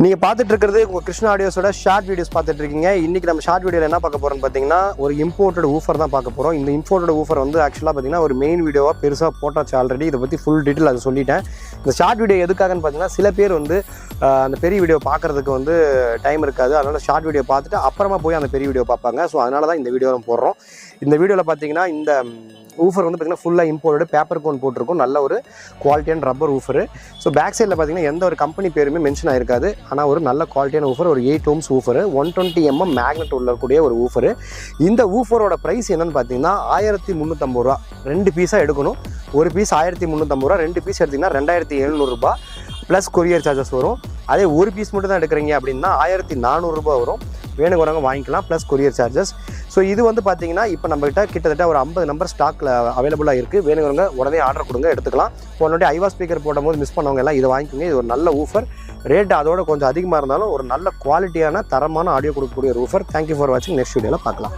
நீங்கள் பார்த்துட்டு இருக்கிறது உங்கள் கிருஷ்ணா ஆடியோஸோட ஷார்ட் வீடியோஸ் பார்த்துட்டு இருக்கீங்க. இன்றைக்கி நம்ம ஷார்ட் வீடியோவில் என்ன பார்க்க போகிறோம்னு பார்த்தீங்கன்னா ஒரு இம்போர்ட்டட் ஊஃபர் தான் பார்க்க போகிறோம். இந்த இம்போர்ட்டட் ஊஃபர் வந்து ஆக்சுவலாக பார்த்தீங்கன்னா ஒரு மெயின் வீடியோவாக பெருசாக போட்டாச்சு ஆல்ரெடி. இதை பற்றி ஃபுல் டீட்டெயில் அதை சொல்லிட்டேன். இந்த ஷார்ட் வீடியோ எதுக்காகன்னு பார்த்தீங்கன்னா சில பேர் வந்து அந்த பெரிய வீடியோ பார்க்குறதுக்கு வந்து டைம் இருக்காது. அதனால் ஷார்ட் வீடியோ பார்த்துட்டு அப்புறமா போய் அந்த பெரிய வீடியோ பார்ப்பாங்க. ஸோ அதனால தான் இந்த வீடியோ போடுறோம். இந்த வீடியோவில் பார்த்தீங்கன்னா இந்த ஊஃபர் வந்து பார்த்திங்கன்னா ஃபுல்லாக இம்போர்ட்டட் பேப்பர் கோன் போட்டிருக்கும். நல்ல ஒரு குவாலிட்டியான ரப்பர் ஊஃபரு. ஸோ பேக் சைடில் பார்த்திங்கன்னா எந்த ஒரு கம்பெனி பேருமே மென்ஷன் ஆகிருக்காது. ஆனால் ஒரு நல்ல குவாலிட்டியான ஊஃபர், ஒரு 8 ohms ஊஃபரு, 120 mm மேக்னெட் உள்ளக்கூடிய ஒரு ஊஃபரு. இந்த ஊஃபரோட ப்ரைஸ் என்னென்னு பார்த்தீங்கன்னா 1350 ரூபா. 2 பீஸாக எடுக்கணும். ஒரு பீஸ் 1350 ரூபா, 2 பீஸ் எடுத்திங்கன்னா 2700 ரூபா ப்ளஸ் கொரியர் சார்ஜஸ் வரும். அதே ஒரு பீஸ் மட்டும் தான் எடுக்கிறீங்க அப்படின்னா 1400 ரூபா வரும். வேணுங்கிறவங்க வாங்கிக்கலாம் ப்ளஸ் கொரியர் சார்ஜஸ். ஸோ இது வந்து பார்த்தீங்கன்னா இப்போ நம்மகிட்ட கிட்டத்தட்ட ஒரு 50 நம்பர் ஸ்டாக்கில் அவைலபிளாக இருக்குது. வேணுங்கிறவங்க உடனே ஆர்டர் கொடுங்க, எடுத்துக்கலாம். உடனே ஐவா ஸ்பீக்கர் போடும்போது மிஸ் பண்ணவங்க எல்லாம் இதை வாங்கிக்கோங்க. இது ஒரு நல்ல ஊஃபர். ரேட் அதோட கொஞ்சம் அதிகமாக இருந்தாலும் ஒரு நல்ல குவாலிட்டியான தரமான ஆடியோ கொடுக்கக்கூடிய ஒரு ஊஃபர். தேங்க்யூ ஃபார் வாட்சிங். நெக்ஸ்ட் வீடியோவில் பார்க்கலாம்.